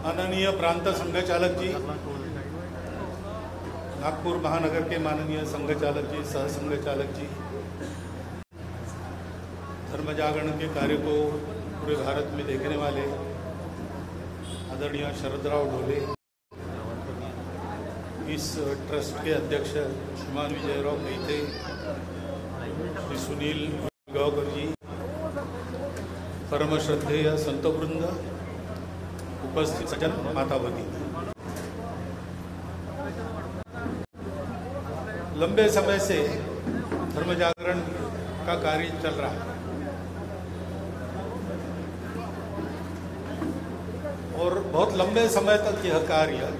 माननीय प्रांत संघ चालक जी, नागपुर महानगर के माननीय संघ चालक जी, सह संघ चालक जी, धर्म जागरण के कार्य को पूरे भारत में देखने वाले आदरणीय शरदराव ढोले, इस ट्रस्ट के अध्यक्ष श्रीमान विजयराव मैते, श्री सुनील गावकर जी, परम श्रद्धेय संतवृंद, उपस्थित सज्जन माता भगिनी, लंबे समय से धर्म जागरण का कार्य चल रहा है और बहुत लंबे समय तक यह कार्य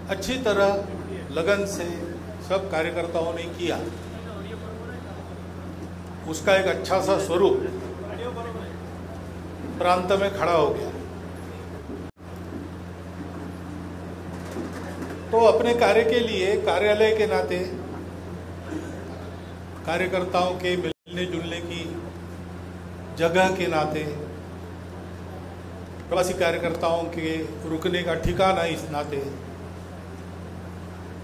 अच्छी तरह लगन से सब कार्यकर्ताओं ने किया। उसका एक अच्छा सा स्वरूप प्रांत में खड़ा हो गया। तो अपने कार्य के लिए कार्यालय के नाते कार्यकर्ताओं के मिलने जुलने की जगह के नाते, प्रवासी कार्यकर्ताओं के रुकने का ठिकाना इस नाते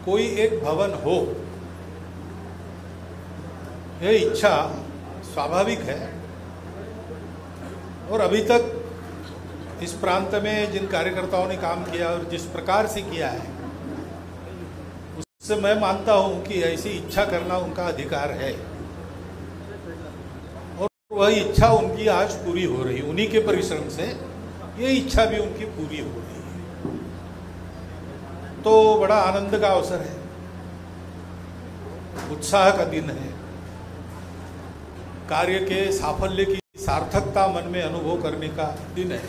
कोई एक भवन हो, यह इच्छा स्वाभाविक है। और अभी तक इस प्रांत में जिन कार्यकर्ताओं ने काम किया और जिस प्रकार से किया है, उससे मैं मानता हूं कि ऐसी इच्छा करना उनका अधिकार है और वह इच्छा उनकी आज पूरी हो रही। उन्हीं के परिश्रम से ये इच्छा भी उनकी पूरी हो रही है। तो बड़ा आनंद का अवसर है, उत्साह का दिन है, कार्य के साफल्य की सार्थकता मन में अनुभव करने का दिन है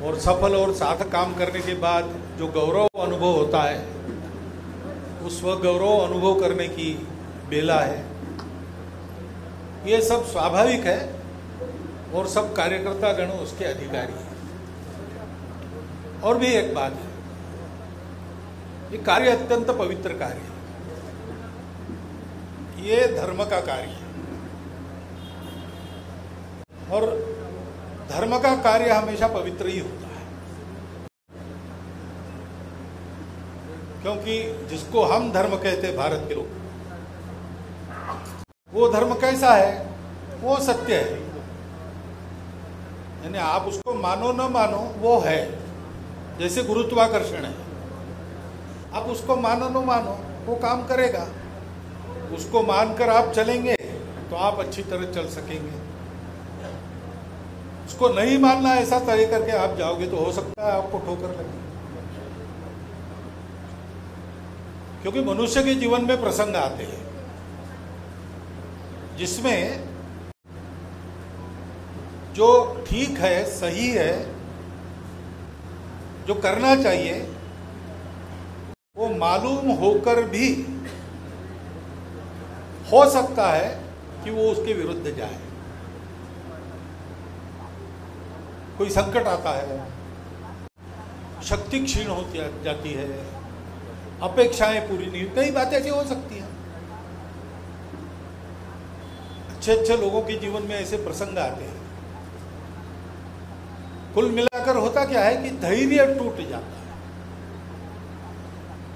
और सफल और सार्थक काम करने के बाद जो गौरव अनुभव होता है, उस वह गौरव अनुभव करने की बेला है। ये सब स्वाभाविक है और सब कार्यकर्ता गण उसके अधिकारी हैं। और भी एक बात है, ये कार्य अत्यंत पवित्र कार्य है, ये धर्म का कार्य है और धर्म का कार्य हमेशा पवित्र ही होता है, क्योंकि जिसको हम धर्म कहते हैं भारत के लोग, वो धर्म कैसा है? वो सत्य है, यानी आप उसको मानो न मानो वो है। जैसे गुरुत्वाकर्षण है, आप उसको मानो न मानो वो काम करेगा। उसको मानकर आप चलेंगे तो आप अच्छी तरह चल सकेंगे। उसको नहीं मानना, ऐसा तय करके आप जाओगे तो हो सकता है आपको ठोकर लगे। क्योंकि मनुष्य के जीवन में प्रसंग आते हैं जिसमें जो ठीक है, सही है, जो करना चाहिए, वो मालूम होकर भी हो सकता है कि वो उसके विरुद्ध जाए। कोई संकट आता है, शक्ति क्षीण होती जाती है, अपेक्षाएं पूरी नहीं, कई बातें ऐसी हो सकती हैं। अच्छे अच्छे लोगों के जीवन में ऐसे प्रसंग आते हैं। कुल मिलाकर होता क्या है कि धैर्य टूट जाता है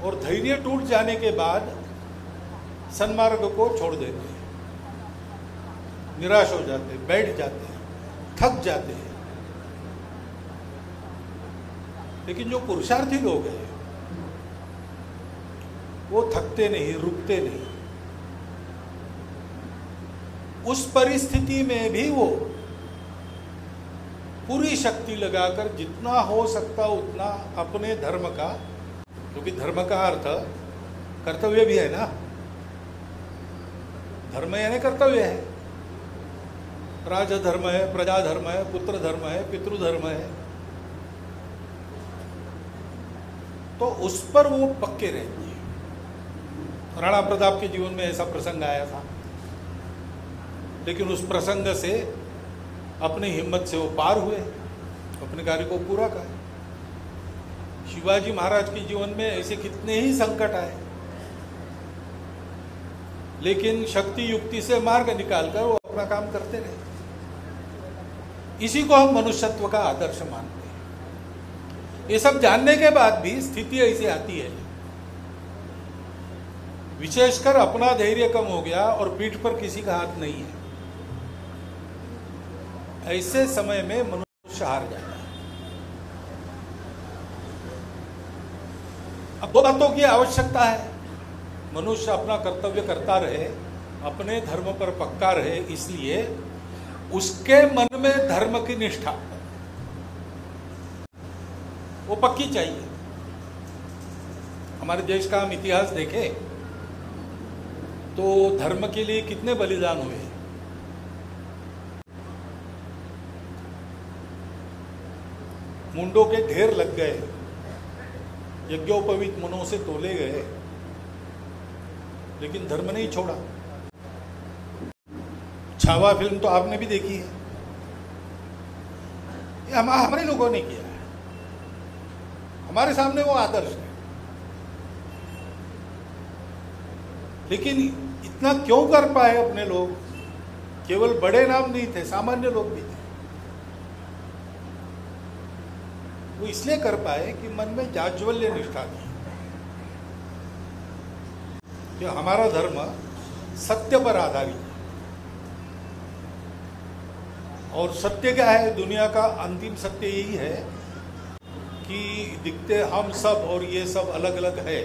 और धैर्य टूट जाने के बाद सन्मार्ग को छोड़ देते हैं, निराश हो जाते हैं, बैठ जाते हैं, थक जाते हैं। लेकिन जो पुरुषार्थी लोग हैं वो थकते नहीं, रुकते नहीं। उस परिस्थिति में भी वो पूरी शक्ति लगाकर जितना हो सकता उतना अपने धर्म का, क्योंकि धर्म का अर्थ कर्तव्य भी है ना, धर्म यानी कर्तव्य है। राजधर्म है, प्रजाधर्म है, पुत्र धर्म है, पितृधर्म है, तो उस पर वो पक्के रहते हैं। राणा प्रताप के जीवन में ऐसा प्रसंग आया था, लेकिन उस प्रसंग से अपनी हिम्मत से वो पार हुए, अपने कार्य को पूरा कर। शिवाजी महाराज के जीवन में ऐसे कितने ही संकट आए, लेकिन शक्ति युक्ति से मार्ग निकालकर वो अपना काम करते रहे। इसी को हम मनुष्यत्व का आदर्श मानते हैं। ये सब जानने के बाद भी स्थिति ऐसी आती है, विशेषकर अपना धैर्य कम हो गया और पीठ पर किसी का हाथ नहीं है, ऐसे समय में मनुष्य हार जाता है। अब दो बातों की आवश्यकता है। मनुष्य अपना कर्तव्य करता रहे, अपने धर्म पर पक्का रहे, इसलिए उसके मन में धर्म की निष्ठा वो पक्की चाहिए। हमारे देश का हम इतिहास देखें तो धर्म के लिए कितने बलिदान हुए। मुंडों के ढेर लग गए, यज्ञोपवीत मनों से तोले गए, लेकिन धर्म नहीं छोड़ा। छावा फिल्म तो आपने भी देखी है, ये हमारे लोगों ने किया है, हमारे सामने वो आदर्श है। लेकिन इतना क्यों कर पाए अपने लोग? केवल बड़े नाम नहीं थे, सामान्य लोग भी थे। वो इसलिए कर पाए कि मन में जाज्वल्य निष्ठा थी कि हमारा धर्म सत्य पर आधारित है। और सत्य क्या है? दुनिया का अंतिम सत्य यही है कि दिखते हम सब और ये सब अलग अलग है।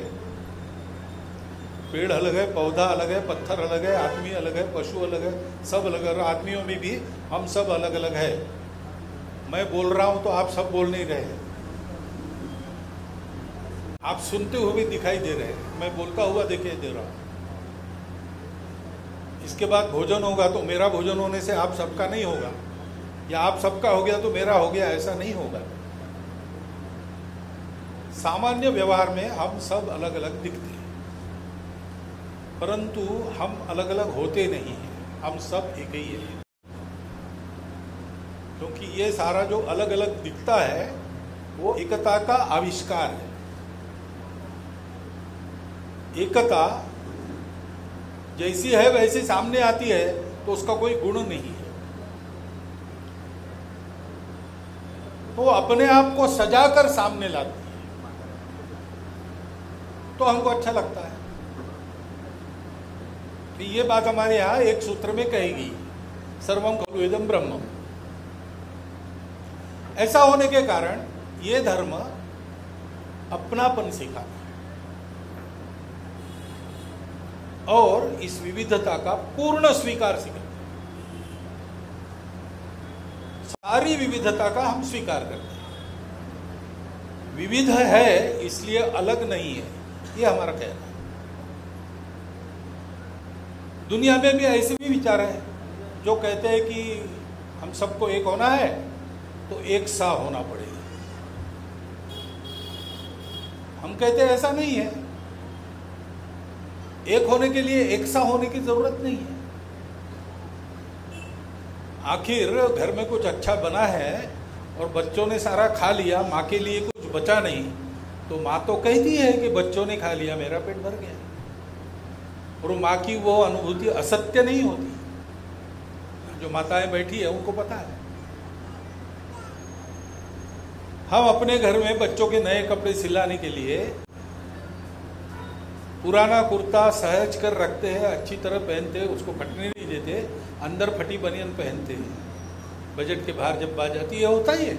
पेड़ अलग है, पौधा अलग है, पत्थर अलग है, आदमी अलग है, पशु अलग है, सब अलग है। आदमियों में भी हम सब अलग अलग है। मैं बोल रहा हूं तो आप सब बोल नहीं रहे, आप सुनते हुए भी दिखाई दे रहे हैं, मैं बोलता हुआ दिखाई दे रहा हूं। इसके बाद भोजन होगा तो मेरा भोजन होने से आप सबका नहीं होगा, या आप सबका हो गया तो मेरा हो गया, ऐसा नहीं होगा। सामान्य व्यवहार में हम सब अलग अलग दिखते हैं, परंतु हम अलग अलग होते नहीं हैं, हम सब एक ही हैं। क्योंकि ये सारा जो अलग अलग दिखता है वो एकता का आविष्कार है। एकता जैसी है वैसी सामने आती है तो उसका कोई गुण नहीं है, तो अपने आप को सजाकर सामने लाती है तो हमको अच्छा लगता है। तो ये बात हमारे यहाँ एक सूत्र में कहेगी, सर्वम खलु इदं ब्रह्म। ऐसा होने के कारण ये धर्म अपनापन सिखाता है और इस विविधता का पूर्ण स्वीकार सिखाता है। सारी विविधता का हम स्वीकार करते हैं। विविध है इसलिए अलग नहीं है, ये हमारा कहना है। दुनिया में भी ऐसे भी विचार है जो कहते हैं कि हम सबको एक होना है तो एक सा होना पड़ेगा। हम कहते हैं ऐसा नहीं है, एक होने के लिए एक सा होने की जरूरत नहीं है। आखिर घर में कुछ अच्छा बना है और बच्चों ने सारा खा लिया, माँ के लिए कुछ बचा नहीं, तो माँ तो कहती है कि बच्चों ने खा लिया, मेरा पेट भर गया। और माँ की वो अनुभूति असत्य नहीं होती। जो माताएं बैठी है उनको पता है। हम अपने घर में बच्चों के नए कपड़े सिलाने के लिए पुराना कुर्ता सहज कर रखते हैं, अच्छी तरह पहनते हैं, उसको फटने नहीं देते, अंदर फटी बनियान पहनते हैं। बजट के बाहर जब बात जाती है होता ही है।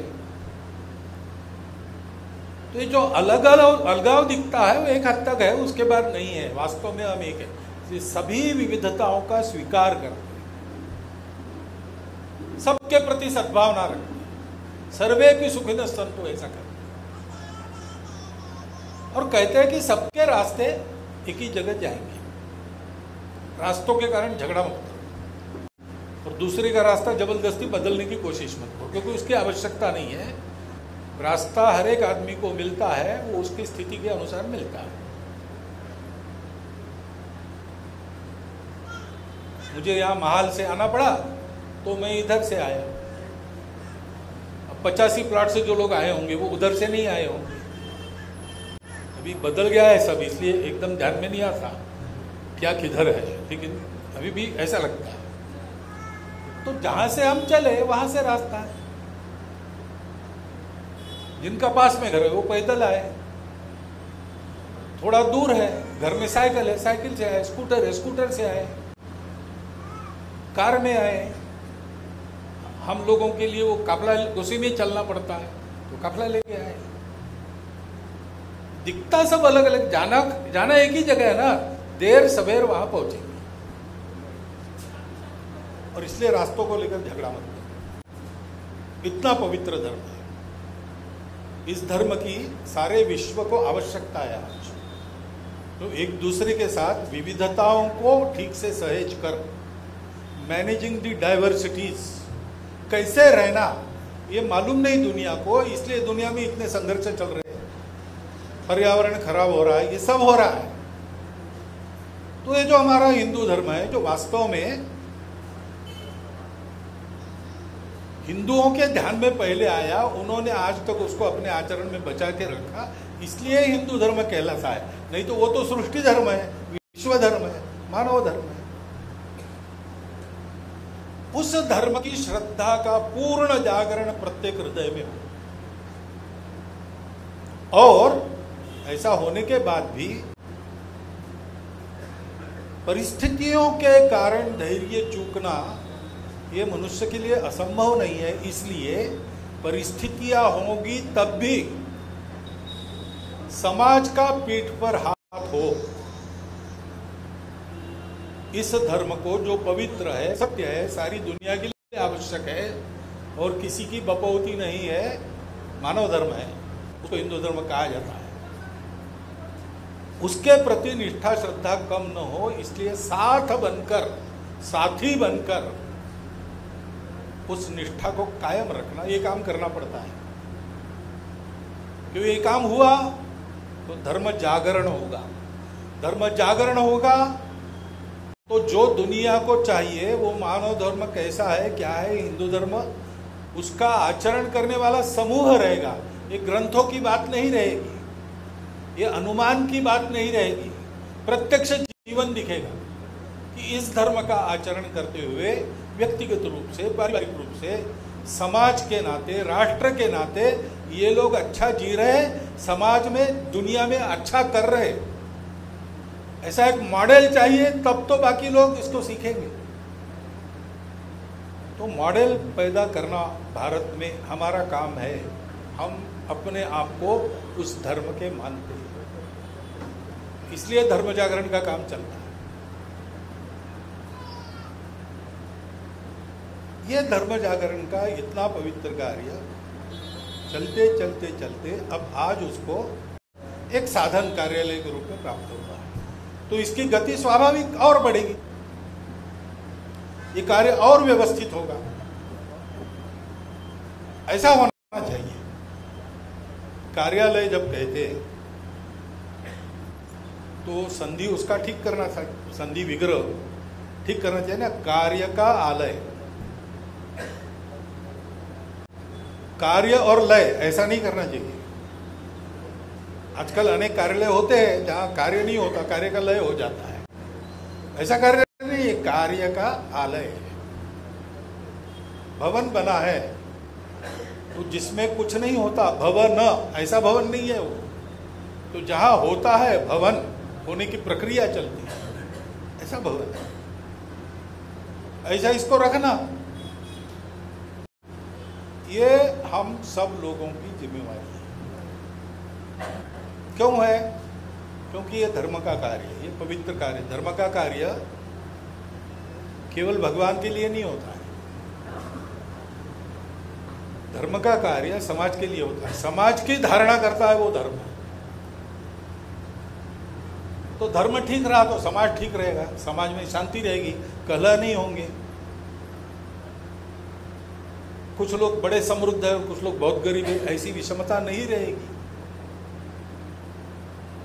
तो ये जो अलगाव दिखता है वो एक हद तक है, उसके बाद नहीं है। वास्तव में हम एक है, सभी विविधताओं का स्वीकार करते हैं, सबके प्रति सद्भावना रखते हैं, सर्वे की सुखिनः सन्तु, ऐसा करते हैं। और कहते हैं कि सबके रास्ते एक ही जगह जाएंगे। रास्तों के कारण झगड़ा मत करो और दूसरे का रास्ता जबरदस्ती बदलने की कोशिश मत करो, क्योंकि उसकी आवश्यकता नहीं है। रास्ता हर एक आदमी को मिलता है, वो उसकी स्थिति के अनुसार मिलता है। मुझे यहाँ महाल से आना पड़ा तो मैं इधर से आया। अब 85 प्लॉट से जो लोग आए होंगे वो उधर से नहीं आए होंगे। अभी बदल गया है सब, इसलिए एकदम ध्यान में नहीं आता क्या किधर है, लेकिन अभी भी ऐसा लगता है। तो जहाँ से हम चले वहाँ से रास्ता है। जिनका पास में घर है वो पैदल आए, थोड़ा दूर है घर में साइकिल है, साइकिल से आए, स्कूटर है, स्कूटर से आए, कार में आए। हम लोगों के लिए वो काफला उसी में चलना पड़ता है तो काफला लेके आए। दिखता सब अलग अलग, जाना एक ही जगह है ना, देर सवेर वहां पहुंचेंगे। और इसलिए रास्तों को लेकर झगड़ा मत करो। इतना पवित्र धर्म है, इस धर्म की सारे विश्व को आवश्यकता है आज। तो एक दूसरे के साथ विविधताओं को ठीक से सहेज कर, मैनेजिंग दी डाइवर्सिटीज, कैसे रहना ये मालूम नहीं दुनिया को, इसलिए दुनिया में इतने संघर्ष चल रहे हैं, पर्यावरण खराब हो रहा है, ये सब हो रहा है। तो ये जो हमारा हिंदू धर्म है, जो वास्तव में हिंदुओं के ध्यान में पहले आया, उन्होंने आज तक उसको अपने आचरण में बचा के रखा, इसलिए हिंदू धर्म कहलाता है। नहीं तो वो तो सृष्टि धर्म है, विश्व धर्म है, मानव धर्म है। उस धर्म की श्रद्धा का पूर्ण जागरण प्रत्येक हृदय में हो। और ऐसा होने के बाद भी परिस्थितियों के कारण धैर्य चूकना ये मनुष्य के लिए असंभव नहीं है। इसलिए परिस्थितियां होंगी तब भी समाज का पीठ पर हाथ हो। इस धर्म को जो पवित्र है, सत्य है, सारी दुनिया के लिए आवश्यक है और किसी की बपौती नहीं है, मानव धर्म है, उसको हिंदू धर्म कहा जाता है। उसके प्रति निष्ठा श्रद्धा कम न हो, इसलिए साथ बनकर, साथी बनकर उस निष्ठा को कायम रखना, ये काम करना पड़ता है। क्योंकि ये काम हुआ तो धर्म जागरण होगा। धर्म जागरण होगा तो जो दुनिया को चाहिए वो मानव धर्म कैसा है, क्या है हिंदू धर्म, उसका आचरण करने वाला समूह रहेगा। ये ग्रंथों की बात नहीं रहेगी, ये अनुमान की बात नहीं रहेगी, प्रत्यक्ष जीवन दिखेगा कि इस धर्म का आचरण करते हुए व्यक्तिगत रूप से, पारिवारिक रूप से, समाज के नाते, राष्ट्र के नाते ये लोग अच्छा जी रहे, समाज में, दुनिया में अच्छा कर रहे। ऐसा एक मॉडल चाहिए, तब तो बाकी लोग इसको सीखेंगे। तो मॉडल पैदा करना भारत में हमारा काम है। हम अपने आप को उस धर्म के मानते हैं, इसलिए धर्म जागरण का काम चलता है। ये धर्म जागरण का इतना पवित्र कार्य चलते चलते चलते अब आज उसको एक साधन कार्यालय के रूप में प्राप्त होगा, तो इसकी गति स्वाभाविक और बढ़ेगी, ये कार्य और व्यवस्थित होगा। ऐसा होना चाहिए। कार्यालय जब कहते तो संधि उसका ठीक करना चाहिए, संधि विग्रह ठीक करना चाहिए ना। कार्य का आलय, कार्य और लय ऐसा नहीं करना चाहिए। आजकल अनेक कार्यालय होते हैं जहां कार्य नहीं होता, कार्य का लय हो जाता है। ऐसा कार्य नहीं है, कार्य का आलय है। भवन बना है तो जिसमें कुछ नहीं होता, भवन, ऐसा भवन नहीं है वो। तो जहां होता है भवन, होने की प्रक्रिया चलती है, ऐसा भवन है। ऐसा इसको रखना, ये हम सब लोगों की जिम्मेवारी है। क्यों है? क्योंकि ये धर्म का कार्य है, ये पवित्र कार्य। धर्म का कार्य केवल भगवान के लिए नहीं होता है, धर्म का कार्य समाज के लिए होता है। समाज की धारणा करता है वो धर्म है। तो धर्म ठीक रहा तो समाज ठीक रहेगा, समाज में शांति रहेगी, कलह नहीं होंगे। कुछ लोग बड़े समृद्ध है, कुछ लोग बहुत गरीब है, ऐसी विषमता नहीं रहेगी।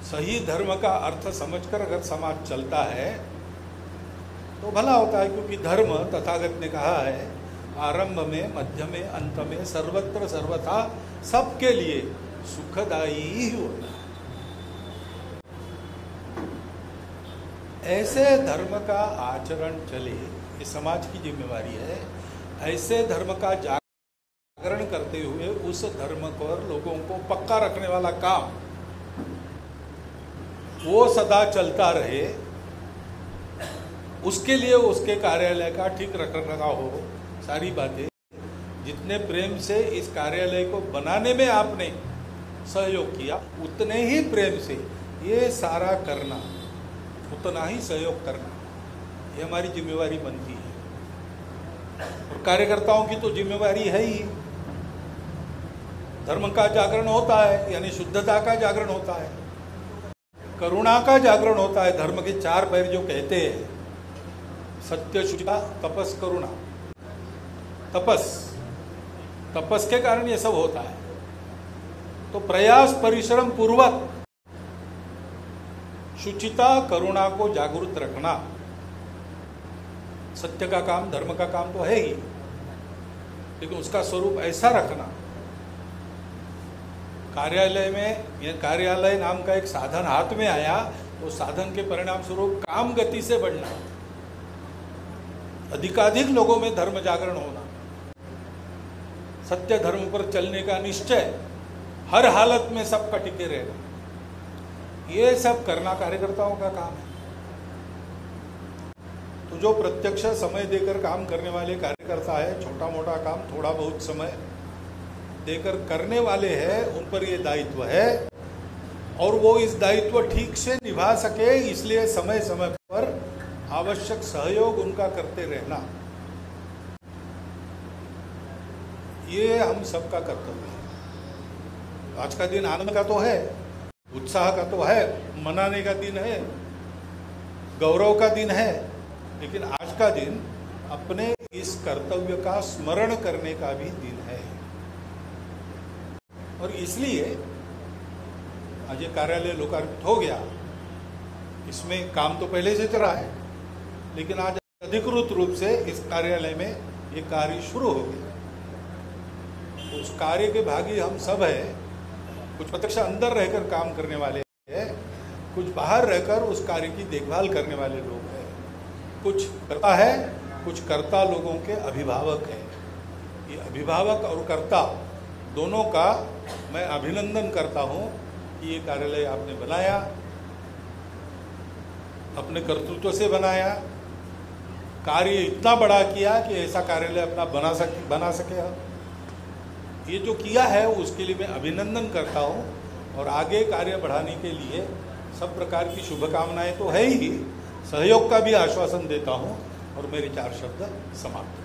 सही धर्म का अर्थ समझकर अगर समाज चलता है तो भला होता है। क्योंकि धर्म तथागत ने कहा है, आरंभ में, मध्य में, अंत में, सर्वत्र सर्वथा सबके लिए सुखदायी ही होता है। ऐसे धर्म का आचरण चले, ये समाज की जिम्मेवारी है। ऐसे धर्म का जागरण करते हुए उस धर्म पर लोगों को पक्का रखने वाला काम वो सदा चलता रहे, उसके लिए उसके कार्यालय का ठीक रखरखाव हो, सारी बातें जितने प्रेम से इस कार्यालय को बनाने में आपने सहयोग किया, उतने ही प्रेम से ये सारा करना, उतना ही सहयोग करना, ये हमारी जिम्मेवारी बनती है। और कार्यकर्ताओं की तो जिम्मेवारी है ही। धर्म का जागरण होता है, यानी शुद्धता का जागरण होता है, करुणा का जागरण होता है। धर्म के चार पैर जो कहते हैं, सत्य, शुचिता, तपस, करुणा। तपस के कारण ये सब होता है। तो प्रयास परिश्रम पूर्वक शुचिता, करुणा को जागरूक रखना सत्य का काम, धर्म का काम तो है ही, लेकिन उसका स्वरूप ऐसा रखना। कार्यालय में, यह कार्यालय नाम का एक साधन हाथ में आया, तो साधन के परिणाम स्वरूप काम गति से बढ़ना, अधिकाधिक लोगों में धर्म जागरण होना, सत्य धर्म पर चलने का निश्चय, हर हालत में सबका टिके रहना, ये सब करना कार्यकर्ताओं का काम है। तो जो प्रत्यक्ष समय देकर काम करने वाले कार्यकर्ता है, छोटा मोटा काम थोड़ा बहुत समय देकर करने वाले हैं, उन पर ये दायित्व है और वो इस दायित्व ठीक से निभा सके, इसलिए समय समय पर आवश्यक सहयोग उनका करते रहना, ये हम सबका कर्तव्य है। आज का दिन आनंद का तो है, उत्साह का तो है, मनाने का दिन है, गौरव का दिन है, लेकिन आज का दिन अपने इस कर्तव्य का स्मरण करने का भी दिन है। और इसलिए आज ये कार्यालय लोकार्पित हो गया, इसमें काम तो पहले से चला है, लेकिन आज अधिकृत रूप से इस कार्यालय में ये कार्य शुरू हो गया। तो उस कार्य के भागी हम सब हैं। कुछ प्रत्यक्ष अंदर रहकर काम करने वाले हैं, कुछ बाहर रहकर उस कार्य की देखभाल करने वाले लोग हैं, कुछ करता है, कुछ कर्ता लोगों के अभिभावक हैं। ये अभिभावक और कर्ता दोनों का मैं अभिनंदन करता हूँ कि ये कार्यालय आपने बनाया, अपने कर्तृत्व से बनाया, कार्य इतना बड़ा किया कि ऐसा कार्यालय अपना बना सके हम। ये जो किया है उसके लिए मैं अभिनंदन करता हूँ और आगे कार्य बढ़ाने के लिए सब प्रकार की शुभकामनाएं तो है ही, सहयोग का भी आश्वासन देता हूँ और मेरे 4 शब्द समाप्त।